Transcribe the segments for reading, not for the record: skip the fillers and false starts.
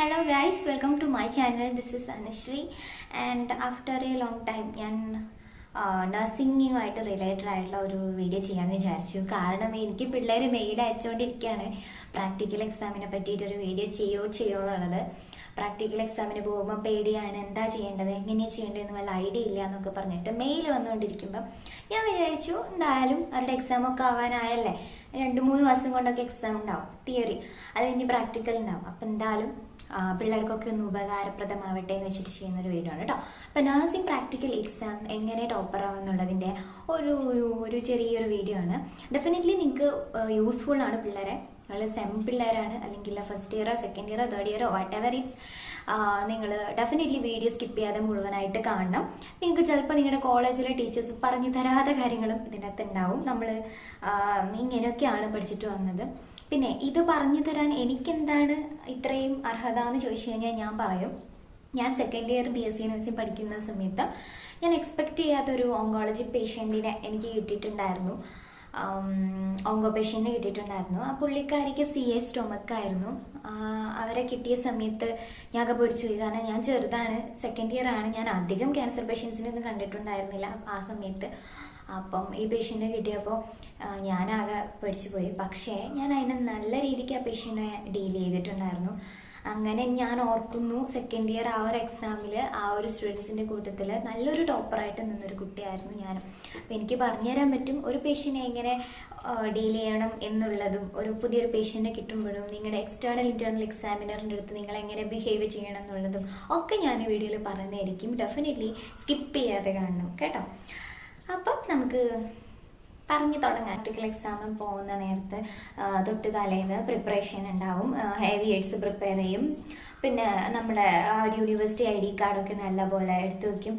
Hello guys, welcome to my channel. This is Anushree and after a long time ഞാൻ നഴ്സിംഗുമായിട്ട് related ആയിട്ടുള്ള ഒരു video ചെയ്യാമെന്ന് വിചാരിച്ചു. കാരണം എനിക്ക് പിള്ളേർ മെയിൽ അയച്ചുകൊണ്ടിരിക്കുകയാണ് പ്രാക്ടിക്കൽ എക്സാമിനെ പറ്റിയിട്ടൊരു വീഡിയോ ചെയ്യോ എന്നുള്ളത്. പ്രാക്ടിക്കൽ എക്സാമിന് പോകുമ്പോൾ പേടിയാണ്, എന്താ ചെയ്യേണ്ടത്, എങ്ങനെയാണ് ചെയ്യേണ്ടതെന്ന് വല്ല ഐഡിയ ഇല്ല എന്നൊക്കെ പറഞ്ഞിട്ട് മെയിൽ വന്നുകൊണ്ടിരിക്കുമ്പോൾ ഞാൻ വിചാരിച്ചു എന്തായാലും അവരുടെ എക്സാമൊക്കെ ആവാനായല്ലേ, 2-3 മാസം കൊണ്ടൊക്കെ എക്സാം ഉണ്ടാവും, തിയറി അത് കഴിഞ്ഞ് പ്രാക്ടിക്കൽ ഉണ്ടാവും. അപ്പം എന്തായാലും പിള്ളേർക്കൊക്കെ ഒന്ന് ഉപകാരപ്രദമാവട്ടെ എന്ന് വെച്ചിട്ട് ചെയ്യുന്ന ഒരു വീഡിയോ ആണ് കേട്ടോ. അപ്പം നഴ്സിംഗ് പ്രാക്ടിക്കൽ എക്സാം എങ്ങനെ ടോപ്പർ ആവുമെന്നുള്ളതിൻ്റെ ഒരു ചെറിയൊരു വീഡിയോ ആണ്. ഡെഫിനറ്റ്ലി നിങ്ങൾക്ക് യൂസ്ഫുൾ ആണ്. പിള്ളേരെ നിങ്ങൾ സെം പിള്ളേരാണ്, അല്ലെങ്കിൽ ഫസ്റ്റ് ഇയറോ സെക്കൻഡ് ഇയറോ തേർഡ് ഇയറോ വാട്ട് എവർ ഇറ്റ്സ്, നിങ്ങൾ ഡെഫിനറ്റ്ലി വീഡിയോ സ്കിപ്പ് ചെയ്യാതെ മുഴുവനായിട്ട് കാണണം. നിങ്ങൾക്ക് ചിലപ്പോൾ നിങ്ങളുടെ കോളേജിലെ ടീച്ചേഴ്സ് പറഞ്ഞു തരാത്ത കാര്യങ്ങളും ഇതിനകത്ത് ഉണ്ടാവും. നമ്മൾ ഇങ്ങനെയൊക്കെയാണ് പഠിച്ചിട്ട് വന്നത്. പിന്നെ ഇത് പറഞ്ഞു തരാൻ എനിക്കെന്താണ് ഇത്രയും അർഹത എന്ന് ചോദിച്ചു കഴിഞ്ഞാൽ ഞാൻ പറയും, ഞാൻ സെക്കൻഡ് ഇയർ BSc നഴ്സിംഗ് പഠിക്കുന്ന സമയത്ത് ഞാൻ എക്സ്പെക്ട് ചെയ്യാത്തൊരു ഓങ്കോളജി പേഷ്യൻറ്റിനെ എനിക്ക് കിട്ടിയിട്ടുണ്ടായിരുന്നു. ഓങ്കോ പേഷ്യൻറ്റിനെ കിട്ടിയിട്ടുണ്ടായിരുന്നു. ആ പുള്ളിക്കാരിക്ക് CA സ്റ്റൊമക്ക് ആയിരുന്നു. അവരെ കിട്ടിയ സമയത്ത് ഞാനൊക്കെ പിടിച്ചു പോയി. കാരണം ഞാൻ ചെറുതാണ്, സെക്കൻഡ് ഇയർ ആണ്. ഞാൻ അധികം ക്യാൻസർ പേഷ്യൻസിനൊന്നും കണ്ടിട്ടുണ്ടായിരുന്നില്ല ആ സമയത്ത്. അപ്പം ഈ പേഷ്യൻറ്റിനെ കിട്ടിയപ്പോൾ ഞാനാകെ പഠിച്ചു പോയി. പക്ഷേ ഞാൻ അതിനെ നല്ല രീതിക്ക് ആ പേഷ്യൻറ്റിനെ ഡീൽ ചെയ്തിട്ടുണ്ടായിരുന്നു. അങ്ങനെ ഞാൻ ഓർക്കുന്നു, സെക്കൻഡ് ഇയർ ആ ഒരു എക്സാമിൽ ആ ഒരു സ്റ്റുഡൻസിൻ്റെ കൂട്ടത്തിൽ നല്ലൊരു ടോപ്പറായിട്ട് നിന്നൊരു കുട്ടിയായിരുന്നു ഞാൻ. അപ്പോൾ എനിക്ക് പറഞ്ഞുതരാൻ പറ്റും ഒരു പേഷ്യൻറ്റിനെ എങ്ങനെ ഡീൽ ചെയ്യണം എന്നുള്ളതും, ഒരു പുതിയൊരു പേഷ്യൻറ്റിനെ കിട്ടുമ്പോഴും നിങ്ങളുടെ എക്സ്റ്റേണൽ ഇൻറ്റേർണൽ എക്സാമിനറിൻ്റെ അടുത്ത് നിങ്ങൾ എങ്ങനെ ബിഹേവ് ചെയ്യണം എന്നുള്ളതും ഒക്കെ ഞാൻ ഈ വീഡിയോയിൽ പറയുന്നതായിരിക്കും. ഡെഫിനറ്റ്ലി സ്കിപ്പ് ചെയ്യാതെ കാണണം കേട്ടോ. അപ്പം നമുക്ക് പറഞ്ഞു തുടങ്ങാം. പ്രാക്ടിക്കൽ എക്സാമിന് പോകുന്ന നേരത്ത് തൊട്ട് തലേന്ന് പ്രിപ്പറേഷൻ ഉണ്ടാവും. ഹെവി എയ്ഡ്സ് പ്രിപ്പയർ ചെയ്യും. പിന്നെ നമ്മുടെ യൂണിവേഴ്സിറ്റി ID കാർഡൊക്കെ നല്ലപോലെ എടുത്തു വയ്ക്കും.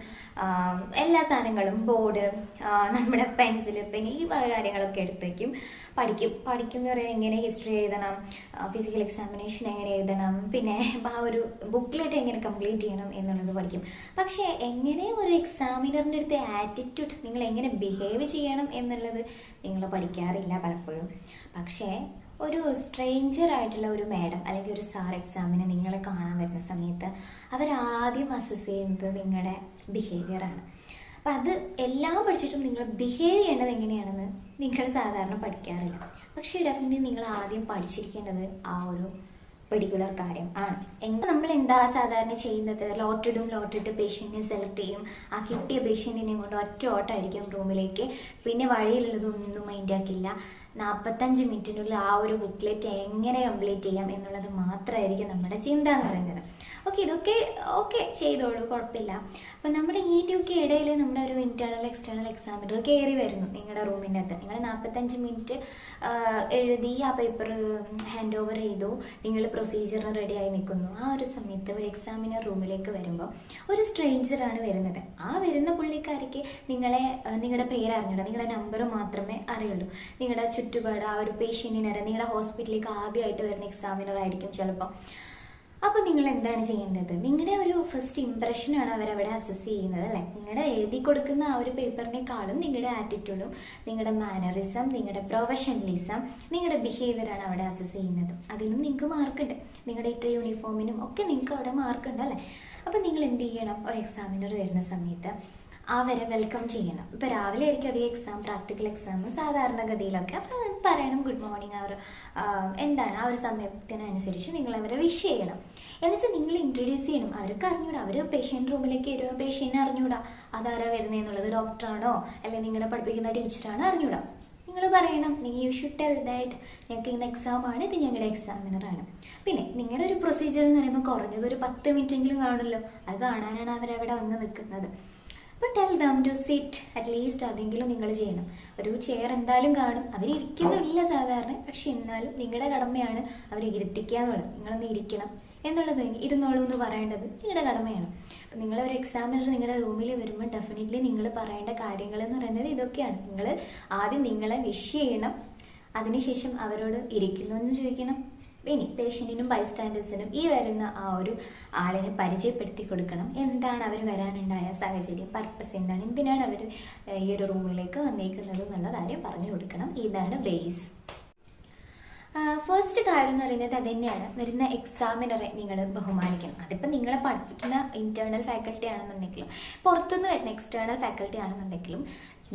എല്ലാ സാധനങ്ങളും, ബോർഡ്, നമ്മുടെ പെൻസിൽ, പെൻ, ഈ കാര്യങ്ങളൊക്കെ എടുത്തു വയ്ക്കും. പഠിക്കും എന്ന് പറയുന്നത് എങ്ങനെ ഹിസ്റ്ററി എഴുതണം, ഫിസിക്കൽ എക്സാമിനേഷൻ എങ്ങനെ എഴുതണം, പിന്നെ ആ ഒരു ബുക്ക്ലെറ്റ് എങ്ങനെ കംപ്ലീറ്റ് ചെയ്യണം എന്നുള്ളത് പഠിക്കും. പക്ഷേ എങ്ങനെ ഒരു എക്സാമിനറിൻ്റെ അടുത്ത് ആറ്റിറ്റ്യൂഡ്, നിങ്ങൾ എങ്ങനെ ബിഹേവ് ചെയ്യണം എന്നുള്ളത് നിങ്ങൾ പഠിക്കാറില്ല പലപ്പോഴും. പക്ഷേ ഒരു സ്ട്രേഞ്ചർ ആയിട്ടുള്ള ഒരു മാഡം അല്ലെങ്കിൽ ഒരു സാർ എക്സാമിന് നിങ്ങളെ കാണാൻ വരുന്ന സമയത്ത് അവരാദ്യം അസസ് ചെയ്യുന്നത് നിങ്ങളുടെ ബിഹേവിയറാണ്. അപ്പം അത് എല്ലാം പഠിച്ചിട്ടും നിങ്ങൾ ബിഹേവ് ചെയ്യേണ്ടത് എങ്ങനെയാണെന്ന് നിങ്ങൾ സാധാരണ പഠിക്കാറില്ല. പക്ഷേ ഡെഫിനറ്റ്ലി നിങ്ങൾ ആദ്യം പഠിച്ചിരിക്കേണ്ടത് ആ ഒരു പെർട്ടിക്കുലർ കാര്യം ആണ്. നമ്മൾ എന്താ സാധാരണ ചെയ്യുന്നത്, ലോട്ടിട്ട് പേഷ്യൻറ്റിനെ സെലക്ട് ചെയ്യും. ആ കിട്ടിയ പേഷ്യൻറ്റിനെ കൊണ്ട് ഒറ്റ ഓട്ടമായിരിക്കും റൂമിലേക്ക്. പിന്നെ വഴിയിലുള്ളതൊന്നും മൈൻഡ് ആക്കില്ല. 45 മിനിറ്റിനുള്ളിൽ ആ ഒരു ബുക്ക്ലെറ്റ് എങ്ങനെ കംപ്ലീറ്റ് ചെയ്യാം എന്നുള്ളത് മാത്രമായിരിക്കും നമ്മുടെ ചിന്ത എന്ന് പറയുന്നത്. ഇതൊക്കെ ചെയ്തോളൂ, കുഴപ്പമില്ല. അപ്പം നമ്മുടെ ഇതിൻ്റെയൊക്കെ ഇടയിൽ നമ്മുടെ ഒരു ഇൻറ്റേർണൽ എക്സ്റ്റേണൽ എക്സാമിനർ കയറി വരുന്നു നിങ്ങളുടെ റൂമിൻ്റെ അകത്ത്. നിങ്ങൾ 45 മിനിറ്റ് എഴുതി ആ പേപ്പർ ഹാൻഡ് ഓവർ ചെയ്തു, നിങ്ങൾ പ്രൊസീജിയറിന് റെഡിയായി നിൽക്കുന്നു. ആ ഒരു സമയത്ത് ഒരു എക്സാമിനർ റൂമിലേക്ക് വരുമ്പോൾ ഒരു സ്ട്രേഞ്ചറാണ് വരുന്നത്. ആ വരുന്ന പുള്ളിക്കാരിക്ക് നിങ്ങളുടെ പേര് അറിഞ്ഞില്ല, നിങ്ങളുടെ നമ്പർ മാത്രമേ അറിയുള്ളൂ. നിങ്ങളുടെ ചുറ്റുപാട്, ആ ഒരു പേഷ്യൻറ്റിനെ അറിയാം. നിങ്ങളുടെ ഹോസ്പിറ്റലിലേക്ക് ആദ്യമായിട്ട് വരുന്ന എക്സാമിനർ ആയിരിക്കും ചിലപ്പോൾ. അപ്പോൾ നിങ്ങൾ എന്താണ് ചെയ്യേണ്ടത്, നിങ്ങളുടെ ഒരു ഫസ്റ്റ് ഇംപ്രഷനാണ് അവരവിടെ അസസ് ചെയ്യുന്നത് അല്ലേ. നിങ്ങളുടെ എഴുതി കൊടുക്കുന്ന ആ ഒരു പേപ്പറിനേക്കാളും നിങ്ങളുടെ ആറ്റിറ്റ്യൂഡും, നിങ്ങളുടെ മാനറിസം, നിങ്ങളുടെ പ്രൊഫഷണലിസം, നിങ്ങളുടെ ബിഹേവിയറാണ് അവിടെ അസസ് ചെയ്യുന്നത്. അതിനും നിങ്ങൾക്ക് മാർക്കുണ്ട്. നിങ്ങളുടെ ഇട്ട യൂണിഫോമിനും ഒക്കെ നിങ്ങൾക്ക് അവിടെ മാർക്കുണ്ട് അല്ലേ. അപ്പം നിങ്ങൾ എന്ത് ചെയ്യണം, ഒരു എക്സാമിനർ വരുന്ന സമയത്ത് അവരെ വെൽക്കം ചെയ്യണം. ഇപ്പോൾ രാവിലെ ആയിരിക്കും അധികം എക്സാം, പ്രാക്ടിക്കൽ എക്സാം സാധാരണഗതിയിലൊക്കെ. അപ്പം പറയണം ഗുഡ് മോർണിംഗ്, എന്താണ് ആ ഒരു സമയത്തിനനുസരിച്ച് നിങ്ങൾ അവരെ വിഷ് ചെയ്യണം. എന്നുവെച്ചാൽ നിങ്ങൾ ഇൻട്രൊഡ്യൂസ് ചെയ്യണം. അവർക്ക് അറിഞ്ഞൂടാ, അവർ പേഷ്യൻ്റ് റൂമിലേക്ക് വരുമ്പോൾ പേഷ്യൻറ്റിനെ അറിഞ്ഞൂടാ അതാരാ വരുന്നതെന്നുള്ളത്. ഡോക്ടറാണോ അല്ലെങ്കിൽ നിങ്ങളെ പഠിപ്പിക്കുന്ന ടീച്ചറാണോ അറിഞ്ഞൂടാ. നിങ്ങൾ പറയണം, യു ഷുഡ് ടെൽ ദാറ്റ് ഞങ്ങൾക്ക് ഇന്ന് എക്സാമാണ്, ഇത് ഞങ്ങളുടെ എക്സാമിനറാണ്. പിന്നെ നിങ്ങളുടെ ഒരു പ്രൊസീജിയർ എന്ന് പറയുമ്പോൾ കുറഞ്ഞത് ഒരു 10 മിനിറ്റെങ്കിലും കാണുമല്ലോ. അത് കാണാനാണ് അവരവിടെ വന്ന് നിൽക്കുന്നത്. അപ്പോൾ tell them to sit at least, അതെങ്കിലും നിങ്ങൾ ചെയ്യണം. ഒരു ചെയർ എന്തായാലും കാണും, അവരിയ്ക്കുന്നില്ല സാധാരണ. പക്ഷെ എന്നാലും നിങ്ങളുടെ കടമയാണ് അവരെ ഇരുത്തിക്കുക എന്നുള്ളത്. നിങ്ങളൊന്ന് ഇരിക്കണം എന്നുള്ളത്, ഇരുന്നോളൂ എന്ന് പറയേണ്ടത് നിങ്ങളുടെ കടമയാണ്. അപ്പം നിങ്ങളൊരു എക്സാമിനർ നിങ്ങളുടെ റൂമിൽ വരുമ്പോൾ ഡെഫിനറ്റ്ലി നിങ്ങൾ പറയേണ്ട കാര്യങ്ങൾ എന്ന് പറയുന്നത് ഇതൊക്കെയാണ്. നിങ്ങൾ ആദ്യം നിങ്ങളെ വിഷ് ചെയ്യണം, അതിനുശേഷം അവരോട് ഇരിക്കുന്നു എന്ന് ചോദിക്കണം. ഇനി പേഷ്യൻറ്റിനും ബൈസ്റ്റാൻഡേഴ്സിനും ഈ വരുന്ന ആ ഒരു ആളിനെ പരിചയപ്പെടുത്തി കൊടുക്കണം. എന്താണ് അവർ വരാനുണ്ടായ സാഹചര്യം, പർപ്പസ് എന്താണ്, എന്തിനാണ് അവർ ഈ ഒരു റൂമിലേക്ക് വന്നേക്കുന്നത് എന്നുള്ള കാര്യം പറഞ്ഞു കൊടുക്കണം. ഇതാണ് ബേസ്. ഫസ്റ്റ് കാര്യം എന്ന് പറയുന്നത് അത് തന്നെയാണ്, വരുന്ന എക്സാമിനറെ നിങ്ങൾ ബഹുമാനിക്കണം. അതിപ്പോൾ നിങ്ങളെ പഠിപ്പിക്കുന്ന ഇന്റേണൽ ഫാക്കൽറ്റി ആണെന്നുണ്ടെങ്കിലും പുറത്തുനിന്ന് വരുന്ന എക്സ്റ്റേണൽ ഫാക്കൽറ്റി ആണെന്നുണ്ടെങ്കിലും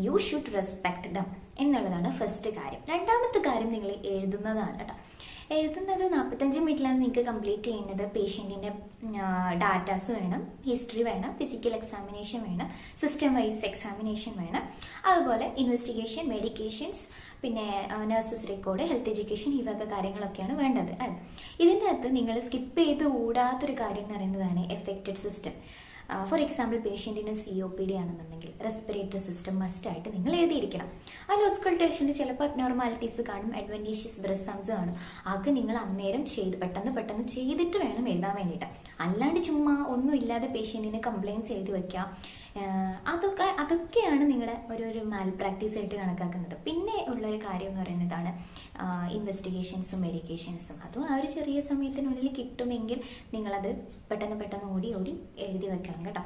യു ഷുഡ് റെസ്പെക്ട് ദം എന്നുള്ളതാണ് ഫസ്റ്റ് കാര്യം. രണ്ടാമത്തെ കാര്യം നിങ്ങൾ എഴുതുന്നതാണ് കേട്ടോ. എഴുതുന്നത് 45 മിനിറ്റിലാണ് നിങ്ങൾക്ക് കംപ്ലീറ്റ് ചെയ്യുന്നത്. പേഷ്യൻറ്റിൻ്റെ ഡാറ്റാസ് വേണം, ഹിസ്റ്ററി വേണം, ഫിസിക്കൽ എക്സാമിനേഷൻ വേണം, സിസ്റ്റം വൈസ് എക്സാമിനേഷൻ വേണം, അതുപോലെ ഇൻവെസ്റ്റിഗേഷൻ, മെഡിക്കേഷൻസ്, പിന്നെ നഴ്സസ് റെക്കോർഡ്, ഹെൽത്ത് എഡ്യൂക്കേഷൻ, ഈ വക കാര്യങ്ങളൊക്കെയാണ് വേണ്ടത് അല്ലേ. ഇതിൻ്റെ അകത്ത് നിങ്ങൾ സ്കിപ്പ് ചെയ്ത് കൂടാത്തൊരു കാര്യം എന്ന് പറയുന്നതാണ് എഫക്റ്റഡ് സിസ്റ്റം. ഫോർ എക്സാമ്പിൾ പേഷ്യൻറ്റിന് COPD ആണെന്നുണ്ടെങ്കിൽ റെസ്പിറേറ്ററി സിസ്റ്റം മസ്റ്റായിട്ട് നിങ്ങൾ എഴുതിയിരിക്കണം. അതിൽ ഓസ്കൾട്ടേഷന് ചിലപ്പോൾ അബ്നോർമാലിറ്റീസ് കാണും, അഡ്വൻറ്റീഷ്യസ് ബ്രസ്റ്റ് സൗണ്ട്സ് കാണും. അതൊക്കെ നിങ്ങൾ അന്നേരം ചെയ്ത് പെട്ടെന്ന് ചെയ്തിട്ട് വേണം എഴുതാൻ വേണ്ടിയിട്ട്. അല്ലാണ്ട് ചുമ്മാ ഒന്നും ഇല്ലാതെ പേഷ്യൻറ്റിന് കംപ്ലയിൻസ് എഴുതി വയ്ക്കുക, അതൊക്കെയാണ് നിങ്ങളുടെ ഒരു മാൽ പ്രാക്ടീസ് ആയിട്ട് കണക്കാക്കുന്നത്. പിന്നെ ഉള്ളൊരു കാര്യം എന്ന് പറയുന്നതാണ് ഇൻവെസ്റ്റിഗേഷൻസും മെഡിക്കേഷൻസും. അതും ആ ഒരു ചെറിയ സമയത്തിനുള്ളിൽ കിട്ടുമെങ്കിൽ നിങ്ങളത് പെട്ടെന്ന് ഓടി എഴുതി വെക്കണം കേട്ടോ.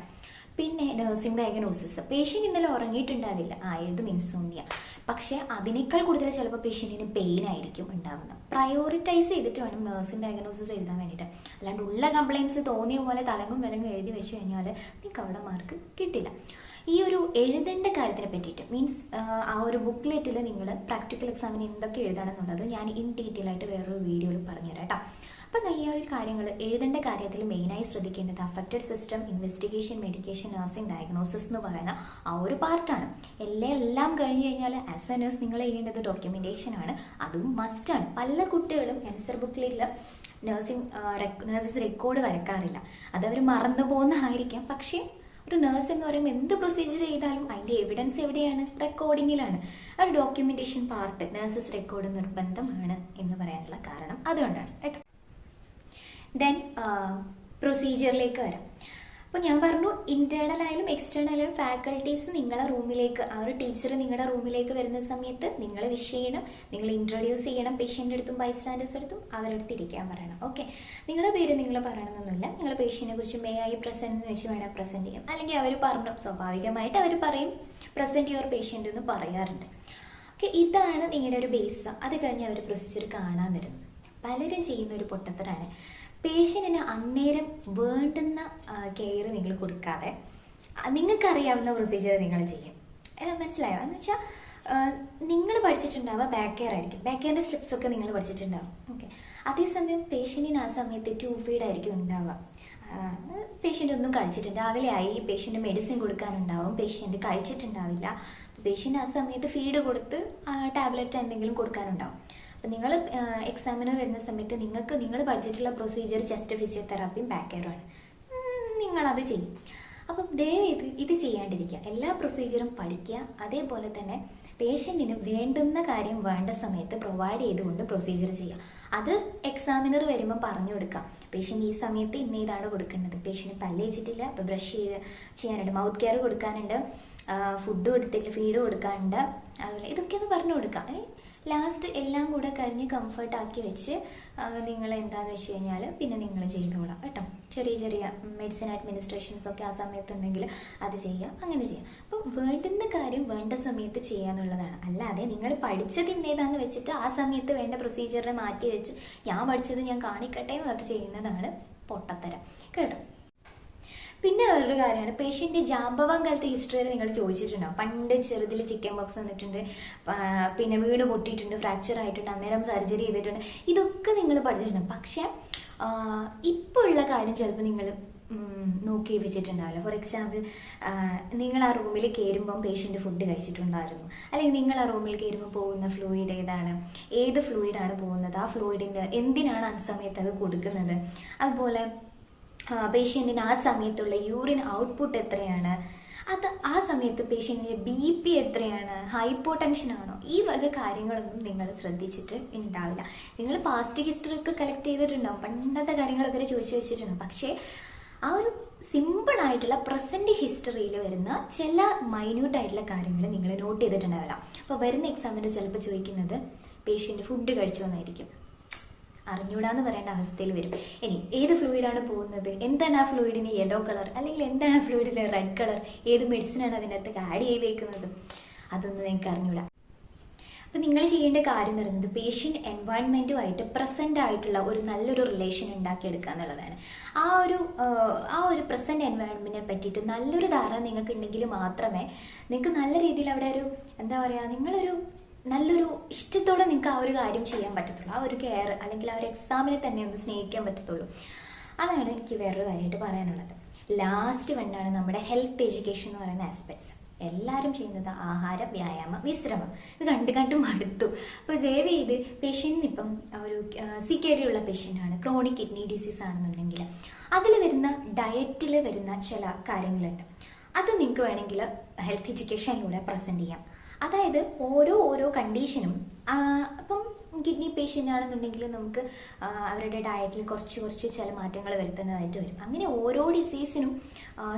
പിന്നെ നഴ്സിംഗ് ഡയഗ്നോസിസ്, പേഷ്യൻ്റ് ഇന്നലെ ഉറങ്ങിയിട്ടുണ്ടാവില്ല, എഴുതും ഇൻസോംനിയ, പക്ഷേ അതിനേക്കാൾ കൂടുതൽ ചിലപ്പോൾ പേഷ്യൻറ്റിന് പെയിൻ ആയിരിക്കും ഉണ്ടാവുന്നത്. പ്രയോറിറ്റൈസ് ചെയ്തിട്ട് വേണം നഴ്സിംഗ് ഡയഗ്നോസിസ് എഴുതാൻ വേണ്ടിയിട്ട്. അല്ലാണ്ട് ഉള്ള കംപ്ലയിൻസ് തോന്നിയ പോലെ തലങ്ങും വിലങ്ങും എഴുതി വെച്ച് കഴിഞ്ഞാൽ നിങ്ങൾക്ക് അവിടെ മാർക്ക് കിട്ടില്ല. ഈ ഒരു എഴുതേണ്ട കാര്യത്തിനെ പറ്റിയിട്ട് മീൻസ് ആ ഒരു ബുക്ക്ലെറ്റിൽ നിങ്ങൾ പ്രാക്ടിക്കൽ എക്സാമിന് എന്തൊക്കെ എഴുതണമെന്നുള്ളത് ഞാൻ ഇൻ ഡീറ്റെയിൽ ആയിട്ട് വേറൊരു വീഡിയോയിൽ പറഞ്ഞുതരാം കേട്ടോ. അപ്പം ഈ ഒരു കാര്യങ്ങൾ എഴുതേണ്ട കാര്യത്തിൽ മെയിനായി ശ്രദ്ധിക്കേണ്ടത് affected system, investigation, medication, nursing diagnosis എന്ന് പറയുന്ന ആ ഒരു പാർട്ടാണ്. എല്ലാം കഴിഞ്ഞ് കഴിഞ്ഞാൽ ആസ് എ നേഴ്സ് നിങ്ങൾ ചെയ്യേണ്ടത് ഡോക്യുമെൻറ്റേഷൻ ആണ്. അതും മസ്റ്റാണ്. പല കുട്ടികളും ആൻസർ ബുക്കിൽ നഴ്സസ് റെക്കോർഡ് വരക്കാറില്ല. അതവർ മറന്നു പോകുന്നതായിരിക്കാം. പക്ഷേ ഒരു നേഴ്സ് എന്ന് പറയുമ്പോൾ എന്ത് പ്രൊസീജിയർ ചെയ്താലും അതിൻ്റെ എവിഡൻസ് എവിടെയാണ്? റെക്കോർഡിങ്ങിലാണ്. ഒരു ഡോക്യുമെൻറ്റേഷൻ പാർട്ട് നഴ്സസ് റെക്കോർഡ് നിർബന്ധമാണ് എന്ന് പറയാനുള്ള കാരണം അതുകൊണ്ടാണ് കേട്ടോ. ദെൻ പ്രൊസീജിയറിലേക്ക് വരാം. അപ്പോൾ ഞാൻ പറഞ്ഞു ഇന്റേണൽ ആയാലും എക്സ്റ്റേണൽ ആയാലും ഫാക്കൽറ്റീസ് നിങ്ങളെ റൂമിലേക്ക്, ആ ഒരു ടീച്ചർ നിങ്ങളുടെ റൂമിലേക്ക് വരുന്ന സമയത്ത് നിങ്ങൾ വിഷ് ചെയ്യണം, നിങ്ങൾ ഇൻട്രൊഡ്യൂസ് ചെയ്യണം പേഷ്യൻ്റെ അടുത്തും ബൈസ്റ്റാൻഡേഴ്സ് അടുത്തും, അവരുടെ അടുത്ത് ഇരിക്കാൻ പറയണം. ഓക്കെ, നിങ്ങളുടെ പേര് നിങ്ങൾ പറയണമെന്നൊന്നുമില്ല. നിങ്ങൾ പേഷ്യനെ കുറിച്ച് മേ ആയി പ്രസന്റ് എന്ന് വെച്ച് വേണം പ്രസന്റ് ചെയ്യാം. അല്ലെങ്കിൽ അവർ പറഞ്ഞു, സ്വാഭാവികമായിട്ട് അവർ പറയും പ്രസന്റ് യുവർ പേഷ്യൻ്റ് എന്ന് പറയാറുണ്ട്. ഓക്കെ, ഇതാണ് നിങ്ങളുടെ ഒരു ബേസ്. അത് കഴിഞ്ഞ് അവർ പ്രൊസീജിയർ കാണാൻ വരുന്നത്. പലരും ചെയ്യുന്ന ഒരു പൊട്ടത്തരാണ്, പേഷ്യൻറ്റിന് അന്നേരം വേണ്ടുന്ന കെയർ നിങ്ങൾ കൊടുക്കാതെ നിങ്ങൾക്കറിയാവുന്ന പ്രൊസീജിയർ നിങ്ങൾ ചെയ്യും. മനസ്സിലായോ? എന്ന് വെച്ചാൽ നിങ്ങൾ പഠിച്ചിട്ടുണ്ടാവുക ബാക്ക് കെയർ ആയിരിക്കും. ബാക്ക് കെയറിൻ്റെ സ്റ്റെപ്സൊക്കെ നിങ്ങൾ പഠിച്ചിട്ടുണ്ടാവും. ഓക്കെ, അതേസമയം പേഷ്യൻറ്റിന് ആ സമയത്ത് ട്യൂബ് ഫീഡ് ആയിരിക്കും ഉണ്ടാവുക. പേഷ്യൻ്റ് ഒന്നും കഴിച്ചിട്ടുണ്ട്, രാവിലെ ആയി, പേഷ്യൻ്റ് മെഡിസിൻ കൊടുക്കാനുണ്ടാവും, പേഷ്യൻ്റ് കഴിച്ചിട്ടുണ്ടാവില്ല. പേഷ്യൻ്റ് ആ സമയത്ത് ഫീഡ് കൊടുത്ത് ടാബ്ലറ്റ് എന്തെങ്കിലും കൊടുക്കാനുണ്ടാവും. അപ്പം നിങ്ങൾ എക്സാമിനർ വരുന്ന സമയത്ത് നിങ്ങൾ പഠിച്ചിട്ടുള്ള പ്രൊസീജിയർ ചെസ്റ്റ് ഫിസിയോതെറാപ്പിയും ബാക്ക് കെയറുമാണ്, നിങ്ങളത് ചെയ്യും. അപ്പം ദയവേത് ഇത് ചെയ്യാണ്ടിരിക്കുക. എല്ലാ പ്രൊസീജിയറും പഠിക്കുക. അതേപോലെ തന്നെ പേഷ്യൻറ്റിന് വേണ്ടുന്ന കാര്യം വേണ്ട സമയത്ത് പ്രൊവൈഡ് ചെയ്തുകൊണ്ട് പ്രൊസീജിയർ ചെയ്യുക. അത് എക്സാമിനർ വരുമ്പോൾ പറഞ്ഞു കൊടുക്കാം, പേഷ്യൻ്റ് ഈ സമയത്ത് ഇന്ന ഇതാണ് കൊടുക്കേണ്ടത്, പേഷ്യൻറ്റ് പല്ല് വെച്ചിട്ടില്ല, അപ്പോൾ ബ്രഷ് ചെയ്യാനുണ്ട്, മൗത്ത് കെയർ കൊടുക്കാനുണ്ട്, ഫുഡ് കൊടുത്തില്ല, ഫീഡ് കൊടുക്കാനുണ്ട്, അതുപോലെ ഇതൊക്കെ ഒന്ന് പറഞ്ഞു കൊടുക്കാം. ലാസ്റ്റ് എല്ലാം കൂടെ കഴിഞ്ഞ് കംഫർട്ട് ആക്കി വെച്ച് നിങ്ങൾ എന്താണെന്ന് വെച്ച് കഴിഞ്ഞാൽ പിന്നെ നിങ്ങൾ ചെയ്തോളാം കേട്ടോ. ചെറിയ മെഡിസിൻ അഡ്മിനിസ്ട്രേഷൻസ് ഒക്കെ ആ സമയത്തുണ്ടെങ്കിൽ അത് ചെയ്യാം, അങ്ങനെ ചെയ്യാം. അപ്പം വേണ്ടുന്ന കാര്യം വേണ്ട സമയത്ത് ചെയ്യാന്നുള്ളതാണ്. അല്ലാതെ നിങ്ങൾ പഠിച്ചത് ഇന്നേതാന്ന് വെച്ചിട്ട് ആ സമയത്ത് വേണ്ട പ്രൊസീജിയറിനെ മാറ്റി വെച്ച് ഞാൻ പഠിച്ചത് ഞാൻ കാണിക്കട്ടെ എന്ന് പറഞ്ഞിട്ട് ചെയ്യുന്നതാണ് പൊട്ടത്തരം കേട്ടോ. പിന്നെ വേറൊരു കാര്യമാണ്, പേഷ്യൻ്റെ ജാമ്പവാൻ കാലത്തെ ഹിസ്റ്ററി നിങ്ങൾ ചോദിച്ചിട്ടുണ്ടാവും. പണ്ട് ചെറുതിൽ ചിക്കൻ ബോക്സ് വന്നിട്ടുണ്ട്, പിന്നെ വീട് പൊട്ടിയിട്ടുണ്ട്, ഫ്രാക്ചർ ആയിട്ടുണ്ട്, അന്നേരം സർജറി ചെയ്തിട്ടുണ്ട്, ഇതൊക്കെ നിങ്ങൾ പഠിച്ചിട്ടുണ്ടാവും. പക്ഷേ ഇപ്പോൾ ഉള്ള കാര്യം ചിലപ്പോൾ നിങ്ങൾ നോക്കി വെച്ചിട്ടുണ്ടാവില്ല. ഫോർ എക്സാമ്പിൾ, നിങ്ങൾ ആ റൂമിൽ കയറുമ്പം പേഷ്യൻ്റ് ഫുഡ് കഴിച്ചിട്ടുണ്ടായിരുന്നു, അല്ലെങ്കിൽ നിങ്ങൾ ആ റൂമിൽ കയറുമ്പോൾ പോകുന്ന ഫ്ലൂയിഡ് ഏതാണ്, ഏത് ഫ്ലൂയിഡാണ് പോകുന്നത്, ആ ഫ്ലൂയിഡിൻ്റെ എന്തിനാണ് ആ സമയത്ത് അത് കൊടുക്കുന്നത്, അതുപോലെ പേഷ്യൻറ്റിന് ആ സമയത്തുള്ള യൂറിൻ ഔട്ട്പുട്ട് എത്രയാണ്, അത് ആ സമയത്ത് പേഷ്യൻറ്റിൻ്റെ BP എത്രയാണ്, ഹൈപ്പോ ടെൻഷൻ ആണോ, ഈ വക കാര്യങ്ങളൊന്നും നിങ്ങൾ ശ്രദ്ധിച്ചിട്ട് ഉണ്ടാവില്ല. നിങ്ങൾ പാസ്റ്റ് ഹിസ്റ്ററി ഒക്കെ കളക്ട് ചെയ്തിട്ടുണ്ടാവും, പണ്ടത്തെ കാര്യങ്ങളൊക്കെ ചോദിച്ചു വെച്ചിട്ടുണ്ടാവും. പക്ഷേ ആ ഒരു സിമ്പിളായിട്ടുള്ള പ്രസൻറ്റ് ഹിസ്റ്ററിയിൽ വരുന്ന ചില മൈന്യൂട്ടായിട്ടുള്ള കാര്യങ്ങൾ നിങ്ങൾ നോട്ട് ചെയ്തിട്ടുണ്ടാവില്ല. അപ്പോൾ വരുന്ന എക്സാമിന് ചിലപ്പോൾ ചോദിക്കുന്നത് പേഷ്യൻ്റ് ഫുഡ് കഴിച്ചോ എന്നായിരിക്കും. അറിഞ്ഞൂടാന്ന് പറയേണ്ട അവസ്ഥയിൽ വരും. ഇനി ഏത് ഫ്ലൂയിഡാണ് പോകുന്നത്, എന്താണ് ആ ഫ്ലൂയിഡിന് യെല്ലോ കളർ, അല്ലെങ്കിൽ എന്താണ് ആ ഫ്ലൂയിഡിന് റെഡ് കളർ, ഏത് മെഡിസിനാണ് അതിനകത്ത് ആഡ് ചെയ്തേക്കുന്നത്, അതൊന്നും നിങ്ങൾക്ക് അറിഞ്ഞൂടാ. അപ്പോൾ നിങ്ങൾ ചെയ്യേണ്ട കാര്യം എന്ന് പറയുന്നത് പേഷ്യൻ്റ് എൻവയൺമെൻറ്റുമായിട്ട് പ്രസൻ്റ് ആയിട്ടുള്ള ഒരു നല്ലൊരു റിലേഷൻ ഉണ്ടാക്കിയെടുക്കുക എന്നുള്ളതാണ്. ആ ഒരു പ്രസൻറ്റ് എൻവയൺമെൻറ്റിനെ പറ്റിയിട്ട് നല്ലൊരു ധാരണ നിങ്ങൾക്ക് ഉണ്ടെങ്കിൽ മാത്രമേ നിങ്ങൾക്ക് നല്ല രീതിയിൽ അവിടെ ഒരു എന്താ പറയുക, നിങ്ങളൊരു നല്ലൊരു ഇഷ്ടത്തോടെ നിങ്ങൾക്ക് ആ ഒരു കാര്യം ചെയ്യാൻ പറ്റത്തുള്ളൂ. ആ ഒരു കെയർ അല്ലെങ്കിൽ ആ ഒരു എക്സാമിനെ തന്നെ ഒന്ന് സ്നേഹിക്കാൻ പറ്റത്തുള്ളൂ. അതാണ് എനിക്ക് വേറൊരു കാര്യമായിട്ട് പറയാനുള്ളത്. ലാസ്റ്റ് വണ്ണാണ് നമ്മുടെ ഹെൽത്ത് എഡ്യൂക്കേഷൻ എന്ന് പറയുന്ന ആസ്പെക്ട്സ്. എല്ലാവരും ചെയ്യുന്നത് ആഹാരം, വ്യായാമം, വിശ്രമം. ഇത് കണ്ട് മടുത്തു. അപ്പോൾ ദയവ് ചെയ്ത് പേഷ്യൻറ്റിന് ഇപ്പം ഒരു CKD ഉള്ള പേഷ്യൻ്റാണ്, ക്രോണിക് കിഡ്നി ഡിസീസ് ആണെന്നുണ്ടെങ്കിൽ അതിൽ വരുന്ന ഡയറ്റിൽ വരുന്ന ചില കാര്യങ്ങളുണ്ട്. അത് നിങ്ങൾക്ക് വേണമെങ്കിൽ ഹെൽത്ത് എഡ്യൂക്കേഷനിലൂടെ പ്രസൻറ്റ് ചെയ്യാം. അതായത് ഓരോ കണ്ടീഷനും അപ്പം കിഡ്നി പേഷ്യൻ്റ് ആണെന്നുണ്ടെങ്കിൽ നമുക്ക് അവരുടെ ഡയറ്റിൽ കുറച്ച് ചില മാറ്റങ്ങൾ വരുത്തുന്നതായിട്ട് വരും. അങ്ങനെ ഓരോ ഡിസീസിനും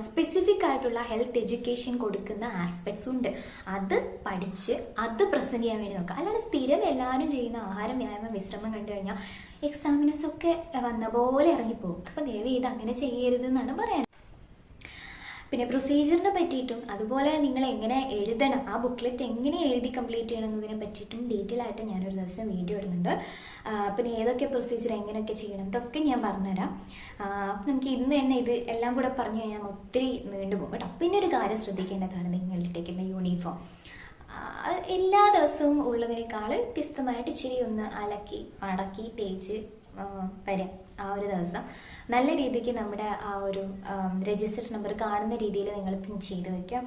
സ്പെസിഫിക് ആയിട്ടുള്ള ഹെൽത്ത് എഡ്യൂക്കേഷൻ കൊടുക്കുന്ന ആസ്പെക്ട്സ് ഉണ്ട്. അത് പഠിച്ച് അത് പ്രസൻറ്റ് ചെയ്യാൻ വേണ്ടി നോക്കുക. അല്ലാതെ സ്ഥിരം എല്ലാവരും ചെയ്യുന്ന ആഹാരം, വ്യായാമം, വിശ്രമം കണ്ടു കഴിഞ്ഞാൽ എക്സാമിനേഴ്സൊക്കെ വന്ന പോലെ ഇറങ്ങിപ്പോകും. അപ്പം ദയവ് ചെയ്ത് അങ്ങനെ ചെയ്യരുത് എന്നാണ് പറയാൻ. പിന്നെ പ്രൊസീജിയറിനെ പറ്റിയിട്ടും അതുപോലെ നിങ്ങൾ എങ്ങനെ എഴുതണം, ആ ബുക്ക്ലെറ്റ് എങ്ങനെ എഴുതി കംപ്ലീറ്റ് ചെയ്യണം എന്നതിനെ പറ്റിയിട്ടും ഡീറ്റെയിൽ ആയിട്ട് ഞാനൊരു ദിവസം വീഡിയോ ഇടുന്നുണ്ട്. പിന്നെ ഏതൊക്കെ പ്രൊസീജിയർ എങ്ങനെയൊക്കെ ചെയ്യണം ഇതൊക്കെ ഞാൻ പറഞ്ഞുതരാം. അപ്പം നമുക്ക് ഇന്ന് തന്നെ ഇത് എല്ലാം കൂടെ പറഞ്ഞു കഴിഞ്ഞാൽ ഒത്തിരി നീണ്ടുപോകും കേട്ടോ. പിന്നെ ഒരു കാര്യം ശ്രദ്ധിക്കേണ്ടതാണ്, നിങ്ങൾ ഇട്ടേക്കുന്ന യൂണിഫോം എല്ലാ ദിവസവും ഉള്ളതിനേക്കാൾ വ്യത്യസ്തമായിട്ട് ഇച്ചിരി ഒന്ന് അലക്കി മടക്കി തേച്ച് വരാം. ആ ഒരു ദിവസം നല്ല രീതിക്ക് നമ്മുടെ ആ ഒരു രജിസ്റ്റർ നമ്പർ കാണുന്ന രീതിയിൽ നിങ്ങൾ പിൻ ചെയ്ത് വെക്കുക.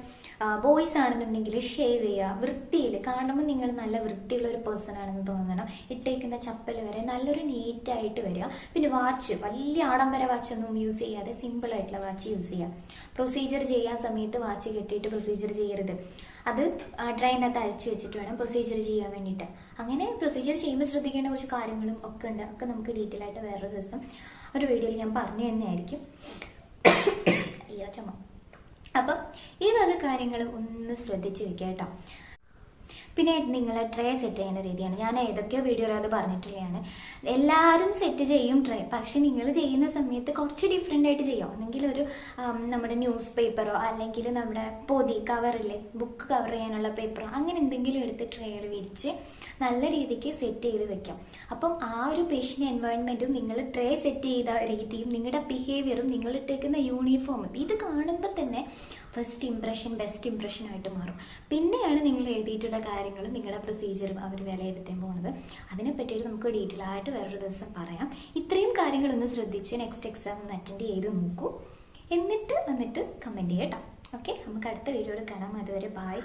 ബോയ്സ് ആണെന്നുണ്ടെങ്കിൽ ഷേവ് ചെയ്യുക, വൃത്തിയിൽ കാണുമ്പോൾ നിങ്ങൾ നല്ല വൃത്തിയുള്ള ഒരു പേഴ്സൺ ആണെന്ന് തോന്നണം. ഇട്ടേക്കുന്ന ചപ്പൽ വരെ നല്ലൊരു നീറ്റായിട്ട് വരിക. പിന്നെ വാച്ച്, വലിയ ആഡംബര വാച്ചൊന്നും യൂസ് ചെയ്യാതെ സിമ്പിളായിട്ടുള്ള വാച്ച് യൂസ് ചെയ്യുക. പ്രൊസീജിയർ ചെയ്യാൻ സമയത്ത് വാച്ച് കെട്ടിയിട്ട് പ്രൊസീജിയർ ചെയ്യരുത്. അത് ട്രെയിനകത്ത് അഴിച്ചു വെച്ചിട്ട് വേണം പ്രൊസീജിയർ ചെയ്യാൻ വേണ്ടിയിട്ട്. അങ്ങനെ പ്രൊസീജിയർ ചെയ്യുമ്പോൾ ശ്രദ്ധിക്കേണ്ട കുറച്ച് കാര്യങ്ങളും ഒക്കെ ഉണ്ട്. ഒക്കെ നമുക്ക് ഡീറ്റെയിൽ ആയിട്ട് വേറൊരു ദിവസം ഒരു വീഡിയോയിൽ ഞാൻ പറഞ്ഞു തന്നെയായിരിക്കും. അയ്യോ ചുമ. അപ്പം ഈ വക കാര്യങ്ങൾ ഒന്ന് ശ്രദ്ധിച്ച് വെക്കുക കേട്ടോ. പിന്നെ നിങ്ങൾ ട്രേ സെറ്റ് ചെയ്യേണ്ട രീതിയാണ്. ഞാൻ ഏതൊക്കെയോ വീഡിയോയിൽ അത് പറഞ്ഞിട്ടുള്ളതാണ്. എല്ലാവരും സെറ്റ് ചെയ്യും ട്രേ, പക്ഷെ നിങ്ങൾ ചെയ്യുന്ന സമയത്ത് കുറച്ച് ഡിഫറെൻ്റ് ആയിട്ട് ചെയ്യാം. ഒന്നെങ്കിൽ ഒരു നമ്മുടെ ന്യൂസ് പേപ്പറോ അല്ലെങ്കിൽ നമ്മുടെ പൊതി കവറില്ലേ, ബുക്ക് കവർ ചെയ്യാനുള്ള പേപ്പറോ അങ്ങനെ എന്തെങ്കിലും എടുത്ത് ട്രേയിൽ വിരിച്ച് നല്ല രീതിക്ക് സെറ്റ് ചെയ്ത് വെക്കാം. അപ്പം ആ ഒരു പേഷ്യൻ്റ് എൻവയൺമെൻറ്റും നിങ്ങൾ ട്രേ സെറ്റ് ചെയ്ത രീതിയും നിങ്ങളുടെ ബിഹേവിയറും നിങ്ങൾ ഇട്ടേക്കുന്ന യൂണിഫോമും ഇത് കാണുമ്പോൾ തന്നെ ഫസ്റ്റ് ഇംപ്രഷൻ ബെസ്റ്റ് ഇംപ്രഷൻ ആയിട്ട് മാറും. പിന്നെയാണ് നിങ്ങൾ എഴുതിയിട്ടുള്ള കാര്യങ്ങളും നിങ്ങളുടെ പ്രൊസീജിയറും അവർ വിലയിരുത്താൻ പോകുന്നത്. അതിനെ പറ്റിയിട്ട് നമുക്ക് ഡീറ്റെയിൽ ആയിട്ട് വേറൊരു ദിവസം പറയാം. ഇത്രയും കാര്യങ്ങളൊന്ന് ശ്രദ്ധിച്ച് നെക്സ്റ്റ് എക്സാം ഒന്ന് അറ്റൻഡ് ചെയ്ത് നോക്കൂ. എന്നിട്ട് വന്നിട്ട് കമൻറ്റ് ചെയ്യാം കേട്ടോ. ഓക്കെ, നമുക്ക് അടുത്ത വീഡിയോയിൽ കാണാം. അതുവരെ ബൈ.